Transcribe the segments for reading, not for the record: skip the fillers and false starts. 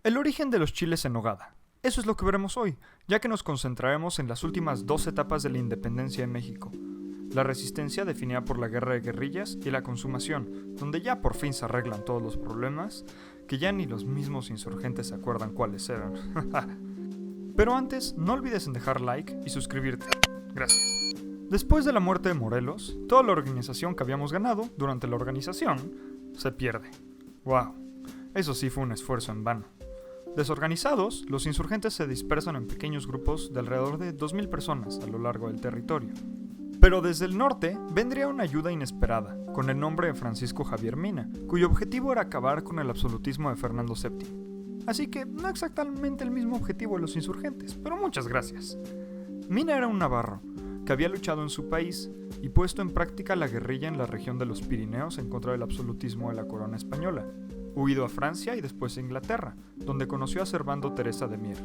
El origen de los chiles en nogada. Eso es lo que veremos hoy, ya que nos concentraremos en las últimas dos etapas de la independencia de México. La resistencia definida por la guerra de guerrillas y la consumación, donde ya por fin se arreglan todos los problemas, que ya ni los mismos insurgentes se acuerdan cuáles eran. Pero antes, no olvides en dejar like y suscribirte. Gracias. Después de la muerte de Morelos, toda la organización que habíamos ganado durante la organización se pierde. ¡Wow! Eso sí fue un esfuerzo en vano. Desorganizados, los insurgentes se dispersan en pequeños grupos de alrededor de 2.000 personas a lo largo del territorio. Pero desde el norte vendría una ayuda inesperada, con el nombre de Francisco Javier Mina, cuyo objetivo era acabar con el absolutismo de Fernando VII. Así que no exactamente el mismo objetivo de los insurgentes, pero muchas gracias. Mina era un navarro, que había luchado en su país y puesto en práctica la guerrilla en la región de los Pirineos en contra del absolutismo de la corona española, huido a Francia y después a Inglaterra, donde conoció a Servando Teresa de Mier.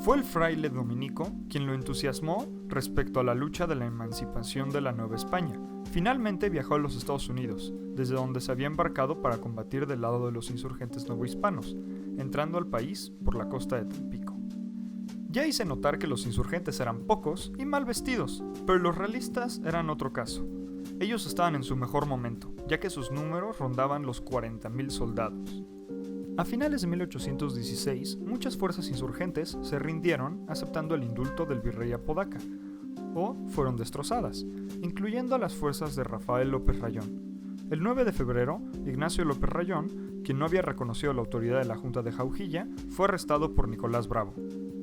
Fue el fraile dominico quien lo entusiasmó respecto a la lucha de la emancipación de la Nueva España. Finalmente viajó a los Estados Unidos, desde donde se había embarcado para combatir del lado de los insurgentes novohispanos, entrando al país por la costa de Tampico. Ya hice notar que los insurgentes eran pocos y mal vestidos, pero los realistas eran otro caso. Ellos estaban en su mejor momento, ya que sus números rondaban los 40.000 soldados. A finales de 1816, muchas fuerzas insurgentes se rindieron aceptando el indulto del virrey Apodaca, o fueron destrozadas, incluyendo a las fuerzas de Rafael López Rayón. El 9 de febrero, Ignacio López Rayón, quien no había reconocido la autoridad de la Junta de Jaujilla, fue arrestado por Nicolás Bravo.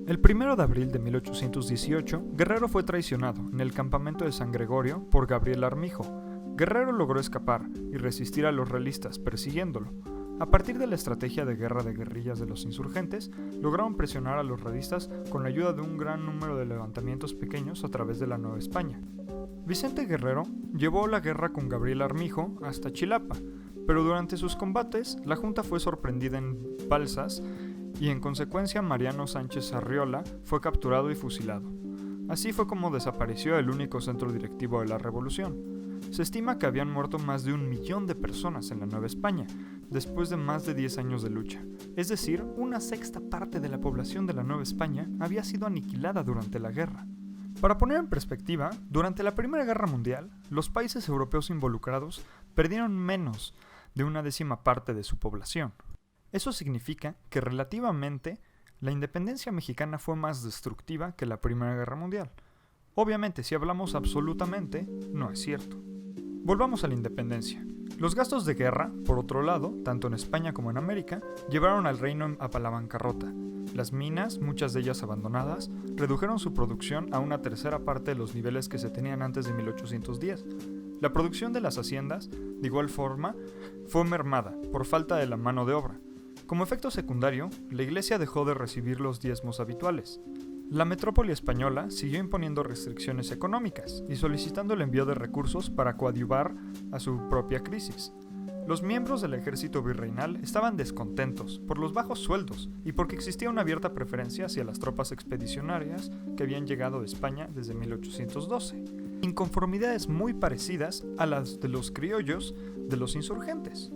El 1 de abril de 1818, Guerrero fue traicionado en el campamento de San Gregorio por Gabriel Armijo. Guerrero logró escapar y resistir a los realistas persiguiéndolo. A partir de la estrategia de guerra de guerrillas de los insurgentes, lograron presionar a los realistas con la ayuda de un gran número de levantamientos pequeños a través de la Nueva España. Vicente Guerrero llevó la guerra con Gabriel Armijo hasta Chilapa, pero durante sus combates la Junta fue sorprendida en Balsas y en consecuencia Mariano Sánchez Arriola fue capturado y fusilado. Así fue como desapareció el único centro directivo de la revolución. Se estima que habían muerto más de 1 millón de personas en la Nueva España, después de más de 10 años de lucha. Es decir, 1/6 parte de la población de la Nueva España había sido aniquilada durante la guerra. Para poner en perspectiva, durante la Primera Guerra Mundial, los países europeos involucrados perdieron menos de 1/10 parte de su población. Eso significa que relativamente la independencia mexicana fue más destructiva que la Primera Guerra Mundial. Obviamente, si hablamos absolutamente, no es cierto. Volvamos a la independencia. Los gastos de guerra, por otro lado, tanto en España como en América, llevaron al reino a la bancarrota. Las minas, muchas de ellas abandonadas, redujeron su producción a 1/3 parte de los niveles que se tenían antes de 1810. La producción de las haciendas, de igual forma, fue mermada por falta de la mano de obra. Como efecto secundario, la Iglesia dejó de recibir los diezmos habituales. La metrópoli española siguió imponiendo restricciones económicas y solicitando el envío de recursos para coadyuvar a su propia crisis. Los miembros del ejército virreinal estaban descontentos por los bajos sueldos y porque existía una abierta preferencia hacia las tropas expedicionarias que habían llegado de España desde 1812. Inconformidades muy parecidas a las de los criollos de los insurgentes.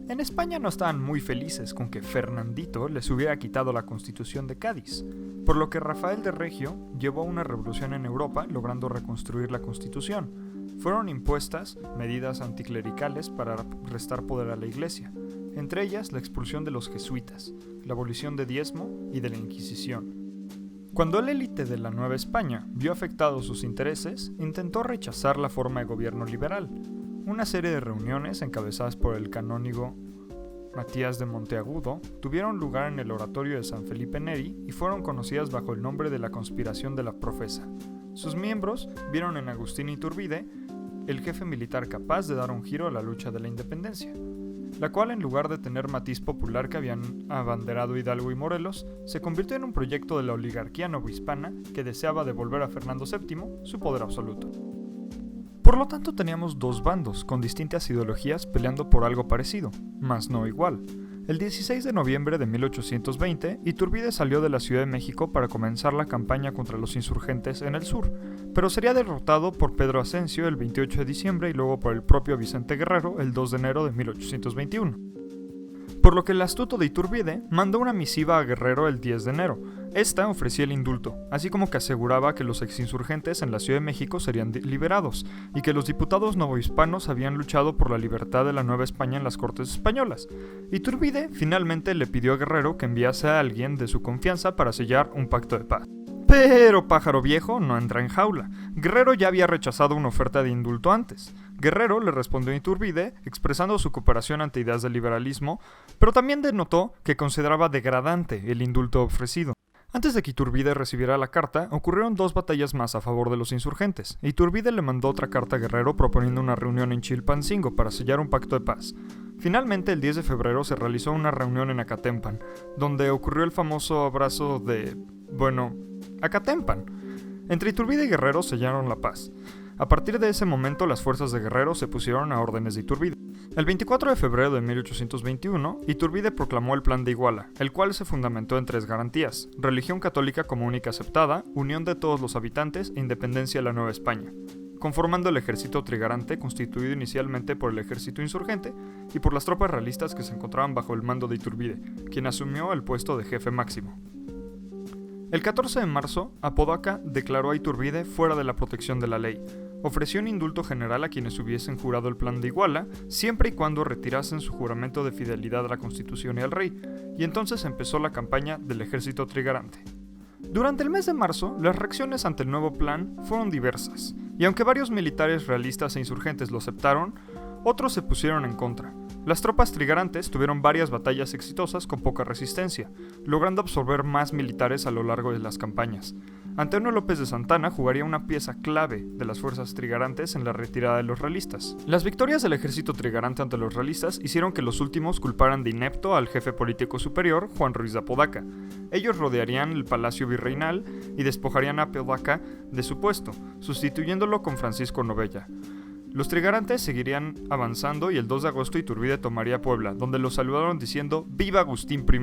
En España no estaban muy felices con que Fernandito les hubiera quitado la Constitución de Cádiz, por lo que Rafael de Regio llevó una revolución en Europa logrando reconstruir la Constitución. Fueron impuestas medidas anticlericales para restar poder a la Iglesia, entre ellas la expulsión de los jesuitas, la abolición de diezmo y de la Inquisición. Cuando el élite de la Nueva España vio afectados sus intereses, intentó rechazar la forma de gobierno liberal. Una serie de reuniones encabezadas por el canónigo Matías de Monteagudo tuvieron lugar en el oratorio de San Felipe Neri y fueron conocidas bajo el nombre de la Conspiración de la Profesa. Sus miembros vieron en Agustín Iturbide el jefe militar capaz de dar un giro a la lucha de la independencia, la cual, en lugar de tener matiz popular que habían abanderado Hidalgo y Morelos, se convirtió en un proyecto de la oligarquía novohispana que deseaba devolver a Fernando VII su poder absoluto. Por lo tanto, teníamos dos bandos con distintas ideologías peleando por algo parecido, mas no igual. El 16 de noviembre de 1820, Iturbide salió de la Ciudad de México para comenzar la campaña contra los insurgentes en el sur, pero sería derrotado por Pedro Asensio el 28 de diciembre y luego por el propio Vicente Guerrero el 2 de enero de 1821. por lo que el astuto de Iturbide mandó una misiva a Guerrero el 10 de enero. Esta ofrecía el indulto, así como que aseguraba que los exinsurgentes en la Ciudad de México serían liberados, y que los diputados novohispanos habían luchado por la libertad de la Nueva España en las Cortes Españolas. Iturbide finalmente le pidió a Guerrero que enviase a alguien de su confianza para sellar un pacto de paz. Pero pájaro viejo no entra en jaula. Guerrero ya había rechazado una oferta de indulto antes. Guerrero le respondió a Iturbide expresando su cooperación ante ideas del liberalismo, pero también denotó que consideraba degradante el indulto ofrecido. Antes de que Iturbide recibiera la carta, ocurrieron 2 batallas más a favor de los insurgentes. Iturbide le mandó otra carta a Guerrero proponiendo una reunión en Chilpancingo para sellar un pacto de paz. Finalmente, el 10 de febrero se realizó una reunión en Acatempan, donde ocurrió el famoso abrazo de... Acatempan. Entre Iturbide y Guerrero sellaron la paz. A partir de ese momento, las fuerzas de Guerrero se pusieron a órdenes de Iturbide. El 24 de febrero de 1821, Iturbide proclamó el Plan de Iguala, el cual se fundamentó en 3 garantías: religión católica como única aceptada, unión de todos los habitantes e independencia de la Nueva España, conformando el ejército trigarante constituido inicialmente por el ejército insurgente y por las tropas realistas que se encontraban bajo el mando de Iturbide, quien asumió el puesto de jefe máximo. El 14 de marzo, Apodaca declaró a Iturbide fuera de la protección de la ley. Ofreció un indulto general a quienes hubiesen jurado el Plan de Iguala, siempre y cuando retirasen su juramento de fidelidad a la Constitución y al rey, y entonces empezó la campaña del ejército trigarante. Durante el mes de marzo, las reacciones ante el nuevo plan fueron diversas, y aunque varios militares realistas e insurgentes lo aceptaron, otros se pusieron en contra. Las tropas trigarantes tuvieron varias batallas exitosas con poca resistencia, logrando absorber más militares a lo largo de las campañas. Antonio López de Santana jugaría una pieza clave de las fuerzas trigarantes en la retirada de los realistas. Las victorias del ejército trigarante ante los realistas hicieron que los últimos culparan de inepto al jefe político superior, Juan Ruiz de Apodaca. Ellos rodearían el palacio virreinal y despojarían a Apodaca de su puesto, sustituyéndolo con Francisco Novella. Los trigarantes seguirían avanzando y el 2 de agosto Iturbide tomaría Puebla, donde lo saludaron diciendo «¡Viva Agustín I!».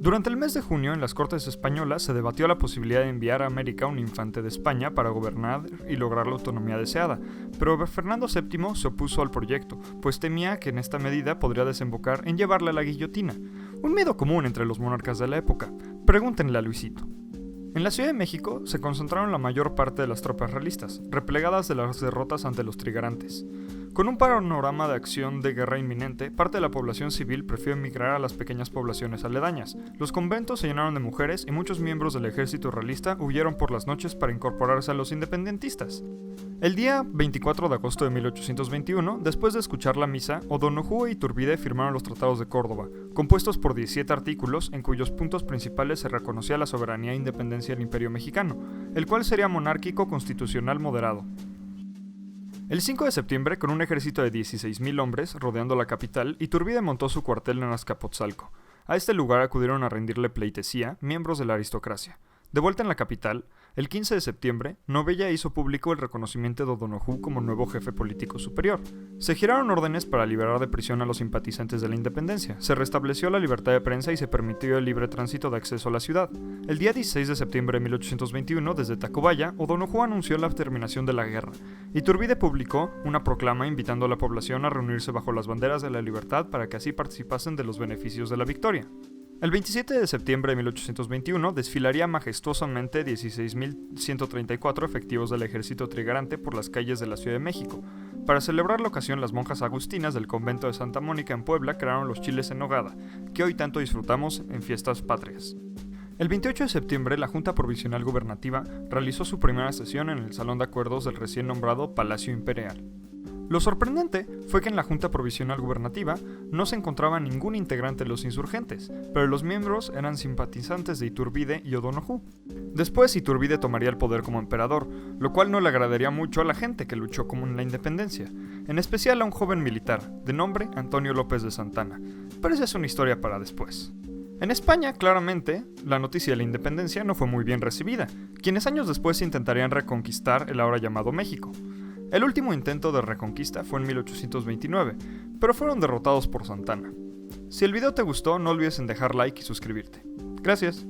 Durante el mes de junio, en las Cortes Españolas, se debatió la posibilidad de enviar a América un infante de España para gobernar y lograr la autonomía deseada, pero Fernando VII se opuso al proyecto, pues temía que en esta medida podría desembocar en llevarle a la guillotina, un miedo común entre los monarcas de la época. Pregúntenle a Luisito. En la Ciudad de México se concentraron la mayor parte de las tropas realistas, replegadas de las derrotas ante los trigarantes. Con un panorama de acción de guerra inminente, parte de la población civil prefirió emigrar a las pequeñas poblaciones aledañas. Los conventos se llenaron de mujeres y muchos miembros del ejército realista huyeron por las noches para incorporarse a los independentistas. El día 24 de agosto de 1821, después de escuchar la misa, O'Donoghue e Iturbide firmaron los Tratados de Córdoba, compuestos por 17 artículos en cuyos puntos principales se reconocía la soberanía e independencia del Imperio Mexicano, el cual sería monárquico constitucional moderado. El 5 de septiembre, con un ejército de 16,000 hombres rodeando la capital, Iturbide montó su cuartel en Azcapotzalco. A este lugar acudieron a rendirle pleitesía miembros de la aristocracia. De vuelta en la capital, el 15 de septiembre, Novella hizo público el reconocimiento de O'Donoghue como nuevo jefe político superior. Se giraron órdenes para liberar de prisión a los simpatizantes de la independencia, se restableció la libertad de prensa y se permitió el libre tránsito de acceso a la ciudad. El día 16 de septiembre de 1821, desde Tacubaya, O'Donoghue anunció la terminación de la guerra. Iturbide publicó una proclama invitando a la población a reunirse bajo las banderas de la libertad para que así participasen de los beneficios de la victoria. El 27 de septiembre de 1821 desfilaría majestuosamente 16,134 efectivos del ejército trigarante por las calles de la Ciudad de México. Para celebrar la ocasión, las monjas agustinas del convento de Santa Mónica en Puebla crearon los chiles en nogada, que hoy tanto disfrutamos en fiestas patrias. El 28 de septiembre, la Junta Provisional Gubernativa realizó su primera sesión en el Salón de Acuerdos del recién nombrado Palacio Imperial. Lo sorprendente fue que en la Junta Provisional Gubernativa no se encontraba ningún integrante de los insurgentes, pero los miembros eran simpatizantes de Iturbide y O'Donoghue. Después Iturbide tomaría el poder como emperador, lo cual no le agradaría mucho a la gente que luchó como en la independencia, en especial a un joven militar, de nombre Antonio López de Santana, pero esa es una historia para después. En España, claramente, la noticia de la independencia no fue muy bien recibida, quienes años después intentarían reconquistar el ahora llamado México. El último intento de reconquista fue en 1829, pero fueron derrotados por Santana. Si el video te gustó, no olvides en dejar like y suscribirte. Gracias.